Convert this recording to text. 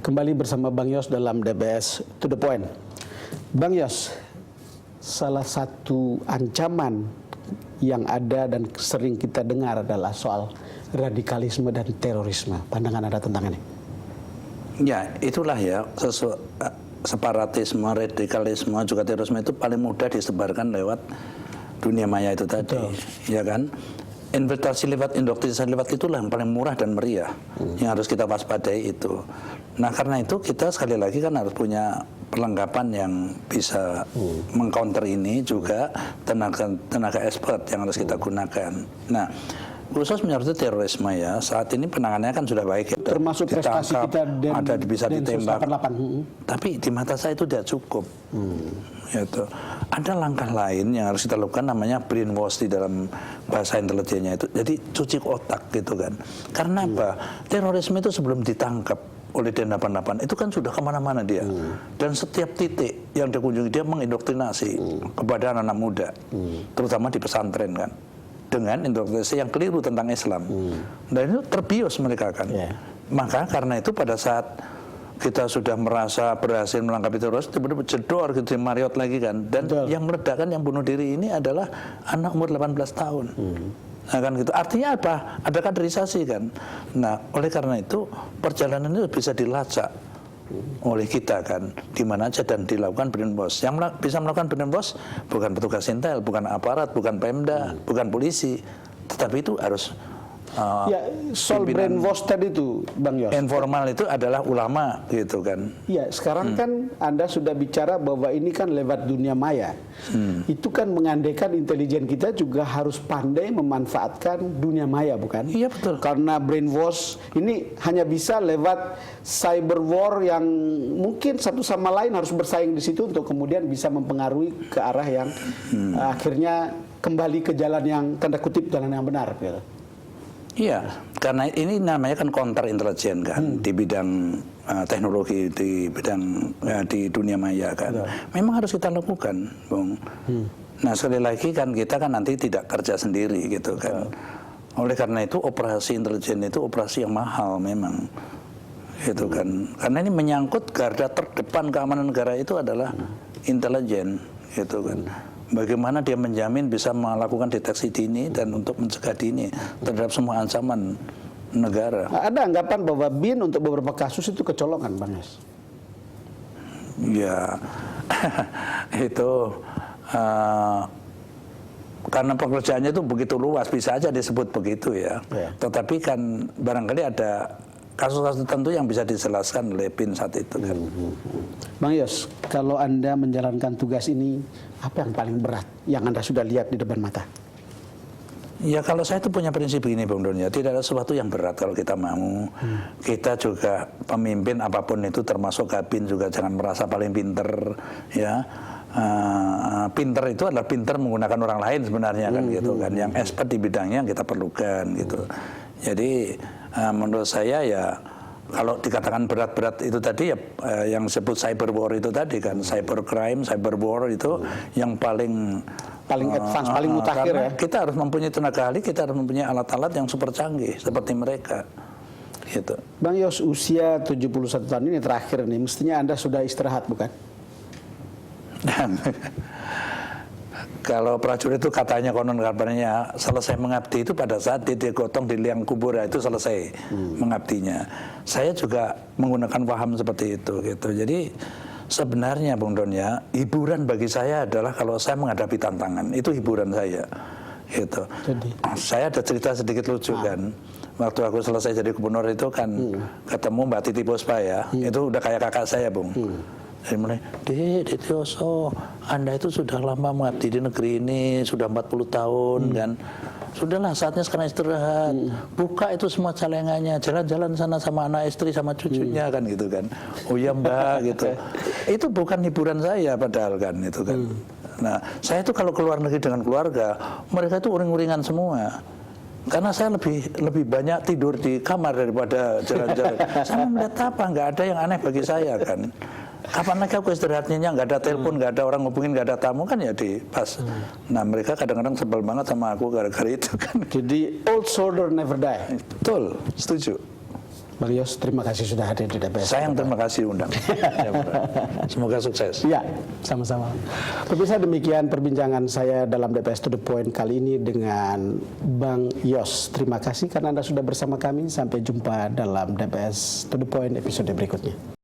Kembali bersama Bang Yos dalam DBS To The Point. Bang Yos, salah satu ancaman yang ada dan sering kita dengar adalah soal radikalisme dan terorisme. Pandangan Anda tentang ini? Ya, itulah ya, separatisme, radikalisme, juga terorisme itu paling mudah disebarkan lewat dunia maya itu tadi. Betul. Ya kan? Infiltrasi lewat indoktrinasi lewat itulah yang paling murah dan meriah yang harus kita waspadai itu. Nah, karena itu kita sekali lagi kan harus punya perlengkapan yang bisa mengcounter ini, juga tenaga expert yang harus kita gunakan. Nah, khusus menyangkut terorisme ya, saat ini penanganannya kan sudah baik ya. Termasuk prestasi kita ada bisa ditembak. 88. Tapi di mata saya itu tidak cukup. Gitu. Ada langkah lain yang harus kita lakukan, namanya brainwash di dalam bahasa intelijennya itu. Jadi cuci otak gitu kan. Karena apa? Terorisme itu sebelum ditangkap oleh Densus 88 itu kan sudah kemana-mana dia. Dan setiap titik yang dikunjungi dia mengindoktrinasi kepada anak-anak muda, terutama di pesantren kan, dengan indoktrinasi yang keliru tentang Islam. Dan itu terbius mereka kan. Maka karena itu pada saat kita sudah merasa berhasil melangkapi teroris, tiba-tiba jedor gitu di Marriott lagi kan. Dan yang meledakkan, yang bunuh diri ini adalah anak umur 18 tahun. Nah, kan gitu. Artinya apa? Ada kaderisasi kan. Nah, oleh karena itu perjalanan itu bisa dilacak oleh kita kan, di mana aja dan dilakukan brainwash. Yang bisa melakukan brainwash bukan petugas intel, bukan aparat, bukan Pemda, bukan polisi, tetapi itu harus ya, soal brainwash tadi itu, Bang Yos. Informal itu adalah ulama gitu kan. Ya, sekarang kan Anda sudah bicara bahwa ini kan lewat dunia maya. Itu kan mengandaikan intelijen kita juga harus pandai memanfaatkan dunia maya, bukan? Iya, betul. Karena brainwash ini hanya bisa lewat cyber war yang mungkin satu sama lain harus bersaing di situ untuk kemudian bisa mempengaruhi ke arah yang akhirnya kembali ke jalan yang tanda kutip jalan yang benar gitu. Iya, karena ini namanya kan counter intelijen kan, di bidang teknologi, di bidang di dunia maya kan. Memang harus kita lakukan, Bung. Nah, sekali lagi kan kita kan nanti tidak kerja sendiri gitu kan. Oleh karena itu operasi intelijen itu operasi yang mahal memang, gitu kan. Karena ini menyangkut garda terdepan keamanan negara itu adalah intelijen, gitu kan. Bagaimana dia menjamin bisa melakukan deteksi dini dan untuk mencegah dini terhadap semua ancaman negara. Ada anggapan bahwa BIN untuk beberapa kasus itu kecolongan, Bang Yos? Ya, itu karena pekerjaannya itu begitu luas, bisa aja disebut begitu ya. Tetapi kan barangkali ada kasus-kasus tertentu yang bisa dijelaskan oleh BIN saat itu kan. Bang Yos, kalau Anda menjalankan tugas ini, apa yang paling berat yang Anda sudah lihat di depan mata? Ya, kalau saya itu punya prinsip begini, Bung Don, ya, tidak ada sesuatu yang berat kalau kita mau. Kita juga pemimpin apapun itu, termasuk kabin juga jangan merasa paling pinter, ya. Pinter itu adalah pinter menggunakan orang lain sebenarnya kan gitu kan. Yang expert di bidangnya yang kita perlukan gitu. Jadi menurut saya ya, kalau dikatakan berat-berat itu tadi ya, yang disebut cyber war itu tadi kan, cyber crime, cyber war itu yang paling advance, paling mutakhir ya. Kita harus mempunyai tenaga ahli, kita harus mempunyai alat-alat yang super canggih seperti mereka. Gitu. Bang Yos, usia 71 tahun ini terakhir nih, mestinya Anda sudah istirahat bukan? Kalau prajurit itu katanya konon kabarnya selesai mengabdi itu pada saat dia digotong di liang kubur, itu selesai mengabdinya. Saya juga menggunakan paham seperti itu gitu. Jadi sebenarnya Bung Don ya, hiburan bagi saya adalah kalau saya menghadapi tantangan, itu hiburan saya gitu. Jadi saya ada cerita sedikit lucu kan. Waktu aku selesai jadi gubernur itu kan ketemu Mbak Titi Puspa ya, itu udah kayak kakak saya, Bung. Saya mulai, Dek Yoso, Anda itu sudah lama mengabdi di negeri ini, sudah 40 tahun kan. Sudahlah, saatnya sekarang istirahat. Buka itu semua celengannya, jalan-jalan sana sama anak istri, sama cucunya kan gitu kan. Oh iya Mbak gitu. Itu bukan hiburan saya padahal kan itu kan. Nah, saya itu kalau keluar negeri dengan keluarga, mereka itu uring-uringan semua. Karena saya lebih banyak tidur di kamar daripada jalan-jalan. Saya melihat apa, nggak ada yang aneh bagi saya kan. Kapan lagi aku istirahatnya, nggak ada telepon, nggak ada orang ngubungin, nggak ada tamu kan ya di pas. Nah, mereka kadang-kadang sebel banget sama aku gara-gara itu kan. Jadi old soldier never die. Betul, setuju. Bang Yos, terima kasih sudah hadir di DBS. Saya yang terima kasih undang. Ya, semoga sukses. Ya, sama-sama. Pemirsa, demikian perbincangan saya dalam DBS To The Point kali ini dengan Bang Yos. Terima kasih karena Anda sudah bersama kami. Sampai jumpa dalam DBS To The Point episode berikutnya.